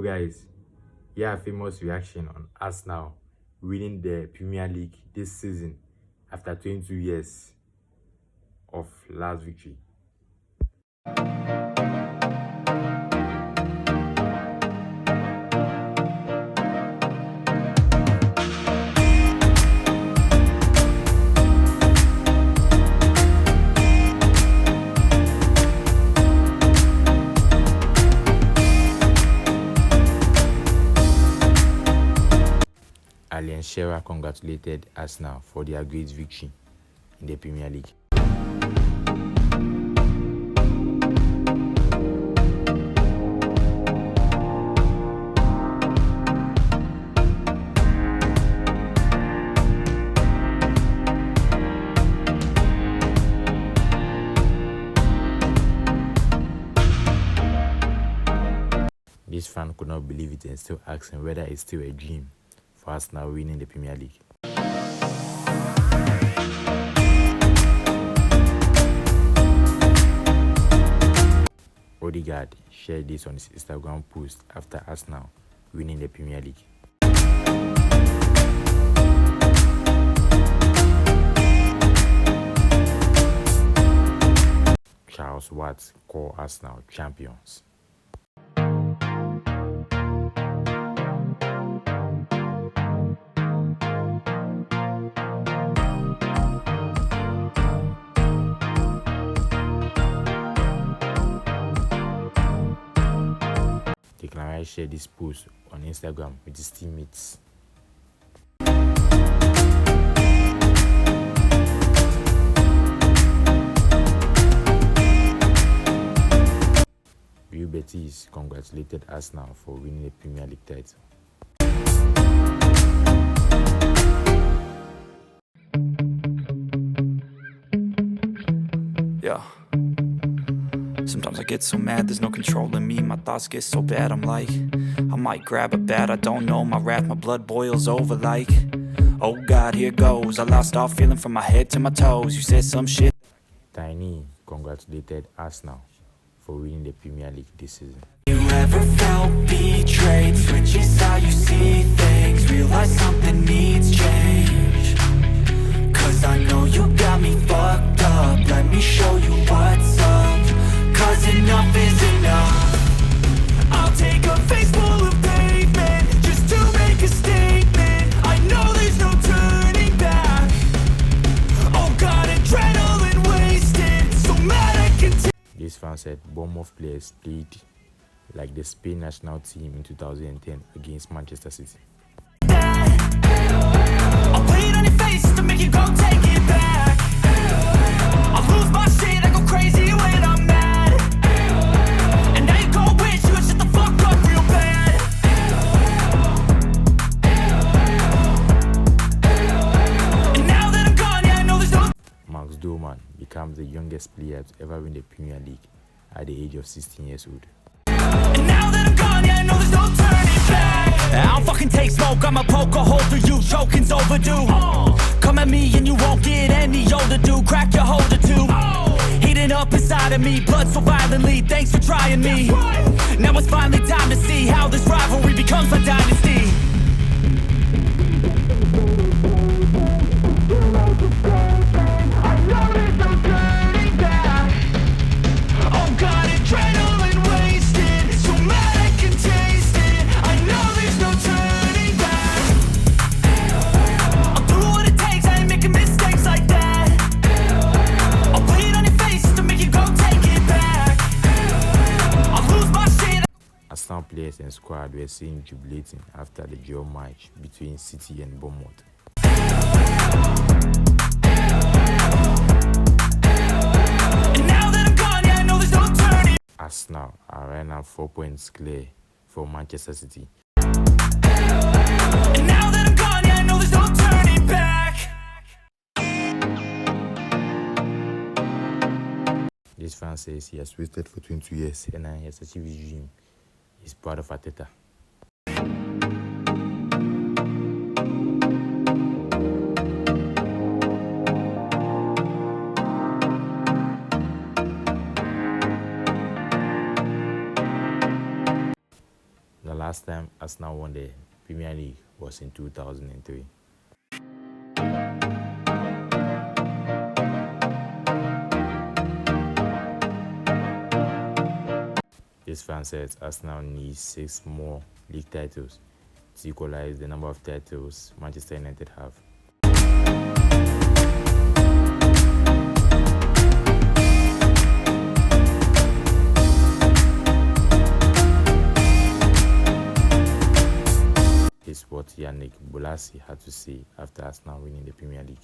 guys, here a famous reaction on Arsenal winning the Premier League this season after 22 years of last victory. Alien Shearer congratulated Arsenal for their great victory in the Premier League. This fan could not believe it and still asking whether it's still a dream for Arsenal winning the Premier League. Odegaard shared this on his Instagram post after Arsenal winning the Premier League. Charles Watts called Arsenal champions. Declan shared this post on Instagram with his teammates. Real Betis congratulated Arsenal for winning the Premier League title. Yeah. Sometimes I get so mad, there's no controlling me. My thoughts get so bad, I'm like, I might grab a bat, I don't know. My wrath, my blood boils over like, oh God, here goes. I lost all feeling from my head to my toes. You said some shit. Tiny congratulated Arsenal for winning the Premier League this season. You ever felt betrayed? Switches how you see things. Realize something needs change. Cause I know you got me fucked up. Let me show you what's up. Cause enough is enough. I'll take a face full of pavement just to make a statement. I know there's no turning back. Oh God, adrenaline wasted. So mad I can take. This fan said Bournemouth players played like the Spain national team in 2010 against Manchester City. I'll put it on your face to make you go take it back. I'll lose my shit, I go crazy when I'm mad. And now you go wish you would shut the fuck up real bad. And now that I'm gone, yeah, I know there's no. Max Doman becomes the youngest player to ever win the Premier League at the age of 16 years old. And now that I'm gone, yeah, I know there's no turning back. I'll fucking take smoke, I'ma poke a hole through you, choking's overdue. Come at me and you won't get any older, dude. Crack your holder too. Heating up inside of me, blood so violently. Thanks for trying me. Now it's finally time to see how this rivalry becomes my dynasty. I know there's no turning back. Oh God, adrenaline wasted. So mad I can taste it. I know there's no turning back. I'll do what it takes, I ain't making mistakes like that. I'll put it on your face to make you go take it back. I'll lose my shit. Arsenal players and squad were seen jubilating after the draw match between City and Bournemouth. And now that I'm gone, yeah, I know there's no turning. Arsenal are right now 4 points clear for Manchester City. And now that I'm gone, yeah, I know there's no turning back. This fan says he has waited for 22 years and he has achieved his dream. He's proud of Arteta. last time Arsenal won the Premier League was in 2003. This fan says Arsenal needs 6 more league titles to equalize the number of titles Manchester United have. This is what Yannick Bolasie had to say after Arsenal winning the Premier League.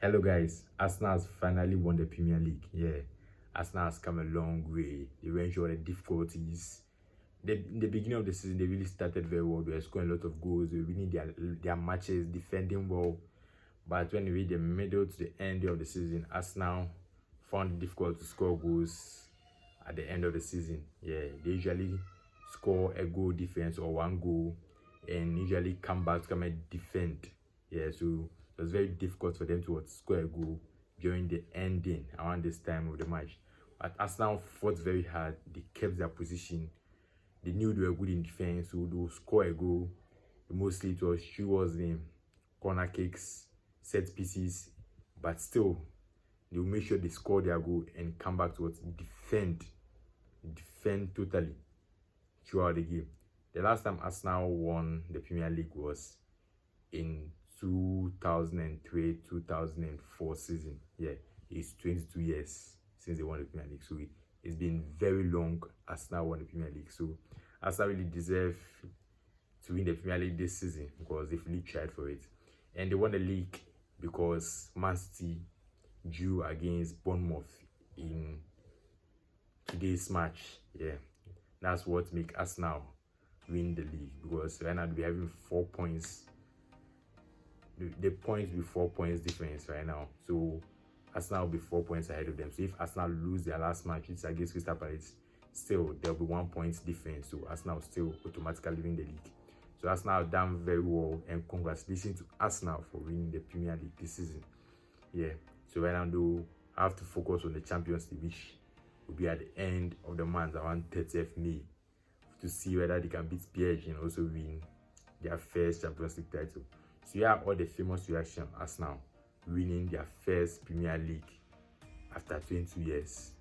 Hello guys, Arsenal has finally won the Premier League. Yeah, Arsenal has come a long way. They went through all the difficulties. In the beginning of the season, they really started very well. They were scoring a lot of goals. They were winning their matches, defending well. But when we reach the middle to the end of the season, Arsenal found it difficult to score goals at the end of the season. Yeah, they usually score a goal difference or 1 goal and usually come back to come and defend. Yeah, so it was very difficult for them to score a goal during the ending around this time of the match. But Arsenal fought very hard. They kept their position. They knew they were good in defense, so they would score a goal. Mostly it was towards them, corner kicks, set pieces, but still they will make sure they score their goal and come back to defend totally throughout the game. The last time Arsenal won the Premier League was in 2003-2004 season. Yeah, it's 22 years since they won the Premier League, so it's been very long Arsenal won the Premier League. So Arsenal really deserve to win the Premier League this season because they've really tried for it. And they won the league because Man City drew against Bournemouth in today's match. Yeah, that's what makes Arsenal win the league, because right now we're having 4 points. The points with 4 points difference right now. So Arsenal will be 4 points ahead of them. So if Arsenal lose their last match, it's against Crystal Palace, still there'll be 1 point difference. So Arsenal still automatically win the league. So Arsenal have done very well, and congratulations to Arsenal for winning the Premier League this season. Yeah. So right now though, I have to focus on the Champions League, which will be at the end of the month around 30th May, to see whether they can beat PSG and also win their first Champions League title. So yeah, all the famous reaction Arsenal winning their first Premier League after 22 years.